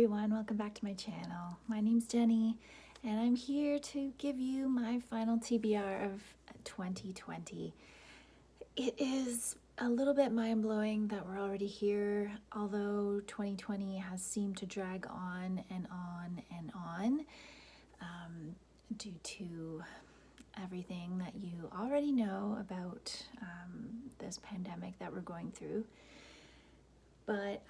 everyone, welcome back to my channel. My name's Jenny and I'm here to give you my final TBR of 2020. It is a little bit mind-blowing that we're already here, although 2020 has seemed to drag on and on and on due to everything that you already know about this pandemic that we're going through. But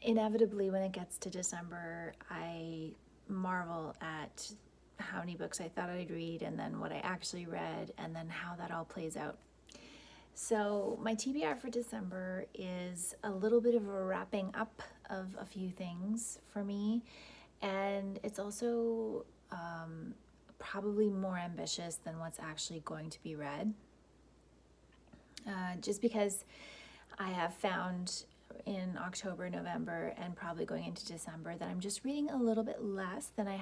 inevitably when it gets to December, I marvel at how many books I thought I'd read and then what I actually read and then how that all plays out. So my TBR for December is a little bit of a wrapping up of a few things for me, and it's also probably more ambitious than what's actually going to be read, just because I have found in October, November, and probably going into December that I'm just reading a little bit less than I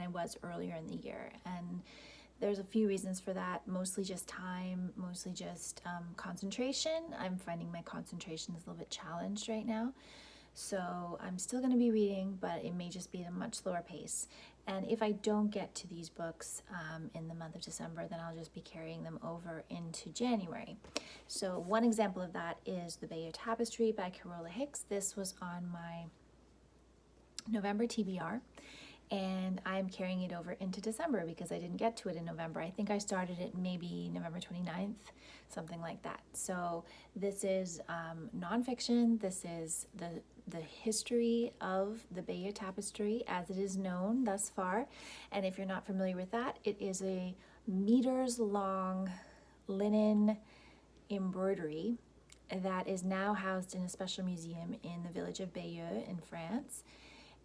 was earlier in the year. And there's a few reasons for that, mostly just time, mostly just concentration. I'm finding my concentration is a little bit challenged right now. So I'm still going to be reading, but it may just be at a much slower pace. And if I don't get to these books in the month of December, then I'll just be carrying them over into January. So one example of that is the Bayeux Tapestry by Carola Hicks. This was on my November TBR, and I'm carrying it over into December because I didn't get to it in November. I think I started it maybe November 29th, something like that. So this is nonfiction. This is the history of the Bayeux Tapestry as it is known thus far. And if you're not familiar with that, it is a meters long linen embroidery that is now housed in a special museum in the village of Bayeux in France.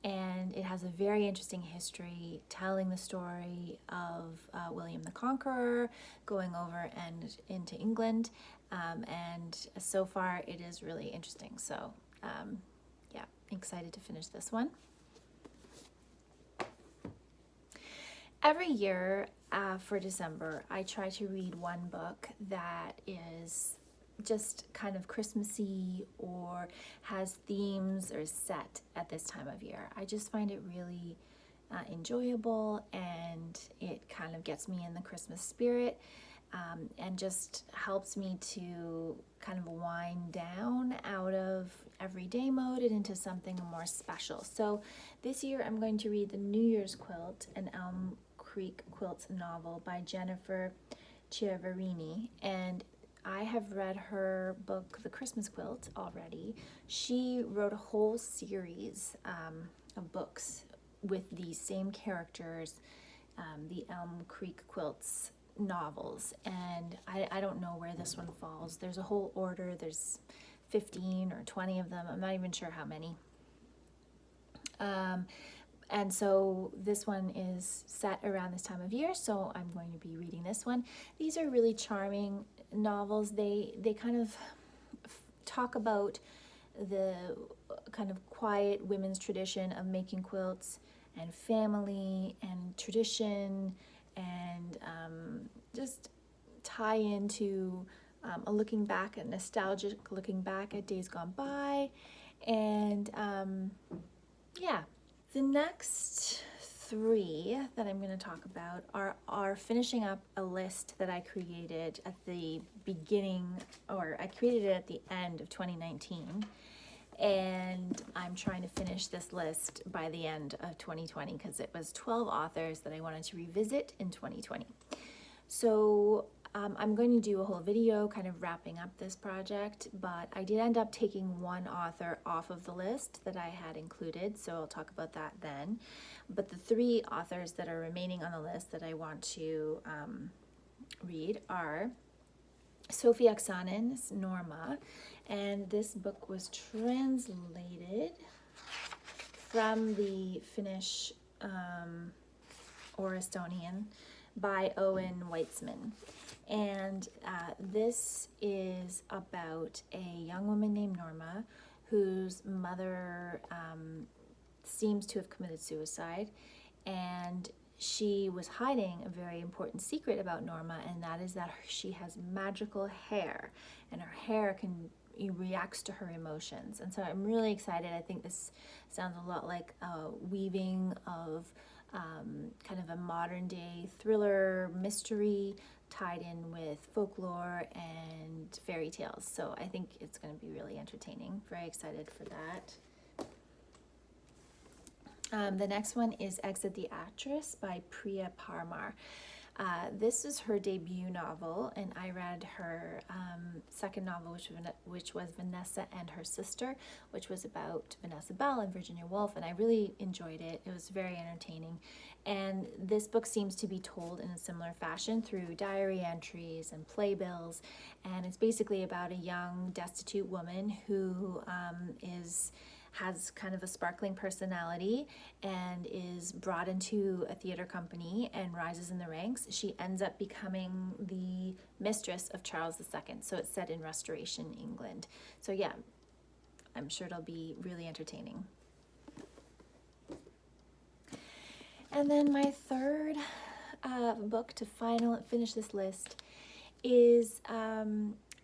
And it has a very interesting history telling the story of William the Conqueror going over and into England. And so far it is really interesting. So excited to finish this one. Every year for December, I try to read one book that is just kind of Christmassy or has themes or is set at this time of year. I just find it really enjoyable, and it kind of gets me in the Christmas spirit and just helps me to kind of wind down out of everyday mode and into something more special. So this year I'm going to read The New Year's Quilt, an Elm Creek Quilts novel by Jennifer Chiaverini, and I have read her book, The Christmas Quilt, already. She wrote a whole series of books with these same characters, the Elm Creek Quilts novels, and I don't know where this one falls. There's a whole order. There's 15 or 20 of them. I'm not even sure how many. And so this one is set around this time of year, so I'm going to be reading this one. These are really charming novels. They kind of talk about the kind of quiet women's tradition of making quilts and family and tradition, and just tie into a looking back, a nostalgic looking back at days gone by. And the next three that I'm going to talk about are finishing up a list that I created at the beginning, or I created it at the end of 2019. And I'm trying to finish this list by the end of 2020 because it was 12 authors that I wanted to revisit in 2020. So I'm going to do a whole video kind of wrapping up this project, but I did end up taking one author off of the list that I had included, so I'll talk about that then. But the three authors that are remaining on the list that I want to read are Sofi Oksanen's Norma, and this book was translated from the Finnish or Estonian by Owen Weitzman. And this is about a young woman named Norma whose mother seems to have committed suicide, and she was hiding a very important secret about Norma, and that is that she has magical hair, and her hair can reacts to her emotions. And so I'm really excited. I think this sounds a lot like a weaving of kind of a modern day thriller mystery tied in with folklore and fairy tales. So I think it's going to be really entertaining. Very excited for that. The next one is Exit the Actress by Prya Parmar. This is her debut novel, and I read her second novel, which was Vanessa and Her Sister, which was about Vanessa Bell and Virginia Woolf, and I really enjoyed it. It was very entertaining. And this book seems to be told in a similar fashion through diary entries and playbills, and it's basically about a young, destitute woman who has kind of a sparkling personality and is brought into a theater company and rises in the ranks. She ends up becoming the mistress of Charles II. So it's set in Restoration England. So yeah, I'm sure it'll be really entertaining. And then my third book to finish this list is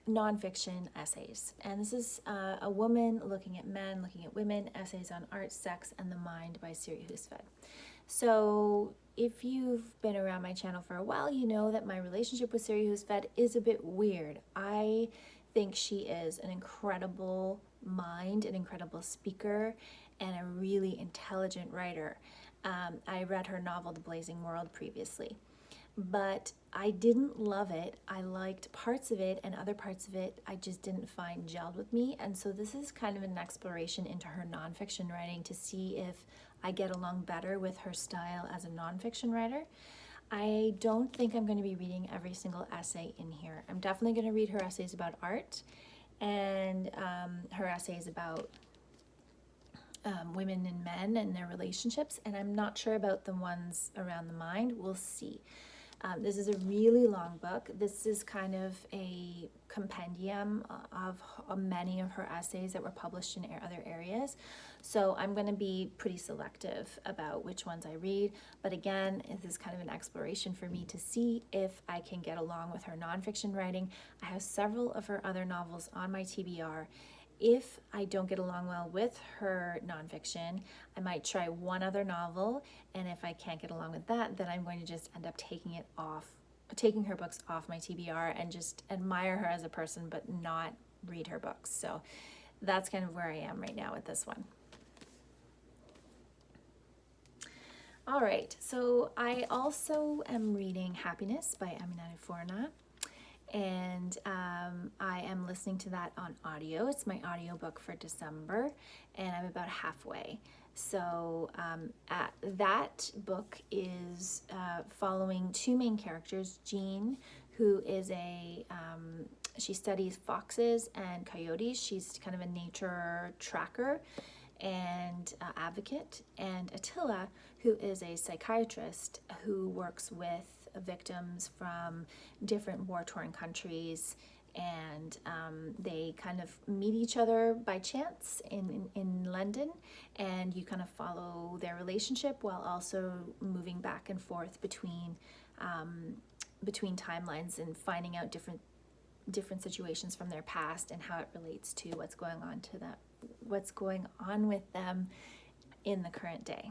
nonfiction essays. And this is A Woman Looking at Men, Looking at Women, Essays on Art, Sex, and the Mind by Siri Hustvedt. So if you've been around my channel for a while, you know that my relationship with Siri Hustvedt is a bit weird. I think she is an incredible mind, an incredible speaker, and a really intelligent writer. I read her novel, The Blazing World, previously, but I didn't love it. I liked parts of it, and other parts of it I just didn't find gelled with me. And so this is kind of an exploration into her nonfiction writing to see if I get along better with her style as a nonfiction writer. I don't think I'm going to be reading every single essay in here. I'm definitely going to read her essays about art and her essays about women and men and their relationships, and I'm not sure about the ones around the mind. We'll see. This is a really long book. This is kind of a compendium of many of her essays that were published in other areas. So I'm going to be pretty selective about which ones I read. But again, this is kind of an exploration for me to see if I can get along with her nonfiction writing. I have several of her other novels on my TBR. If I don't get along well with her nonfiction, I might try one other novel, and if I can't get along with that, then I'm going to just end up taking her books off my TBR and just admire her as a person, but not read her books. So that's kind of where I am right now with this one. All right, so I also am reading Happiness by Aminnata Forna. And I am listening to that on audio. It's my audiobook for December, and I'm about halfway. So that book is following two main characters, Jean, who is she studies foxes and coyotes. She's kind of a nature tracker and advocate, and Attila, who is a psychiatrist who works with victims from different war-torn countries, and they kind of meet each other by chance in London, and you kind of follow their relationship while also moving back and forth between timelines and finding out different situations from their past and how it relates to what's going on with them in the current day.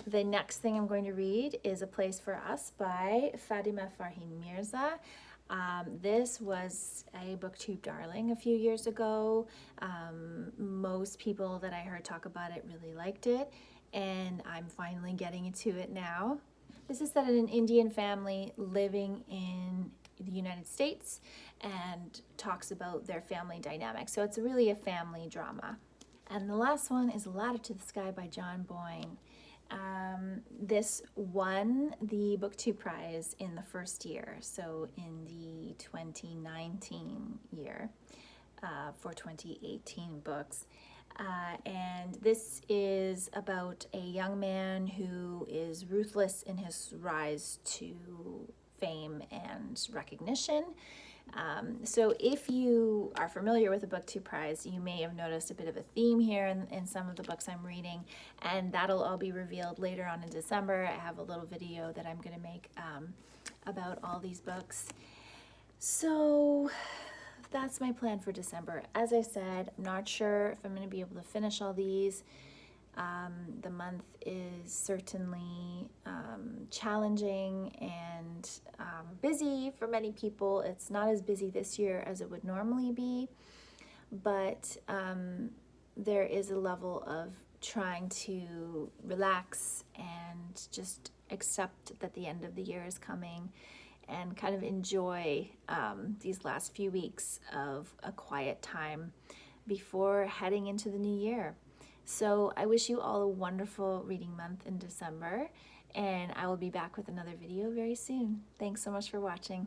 The next thing I'm going to read is A Place for Us by Fatima Farheen Mirza. This was a booktube darling a few years ago. Most people that I heard talk about it really liked it, and I'm finally getting into it now. This is set in an Indian family living in the United States and talks about their family dynamics. So it's really a family drama. And the last one is A Ladder to the Sky by John Boyne. This won the BookTube prize in the first year, so in the 2019 year for 2018 books. And this is about a young man who is ruthless in his rise to fame and recognition. So if you are familiar with the BookTube Prize, you may have noticed a bit of a theme here in some of the books I'm reading, and that'll all be revealed later on in December. I have a little video that I'm going to make about all these books. So that's my plan for December. As I said, I'm not sure if I'm going to be able to finish all these. The month is certainly challenging and busy for many people. It's not as busy this year as it would normally be, but there is a level of trying to relax and just accept that the end of the year is coming and kind of enjoy these last few weeks of a quiet time before heading into the new year. So I wish you all a wonderful reading month in December, and I will be back with another video very soon. Thanks so much for watching.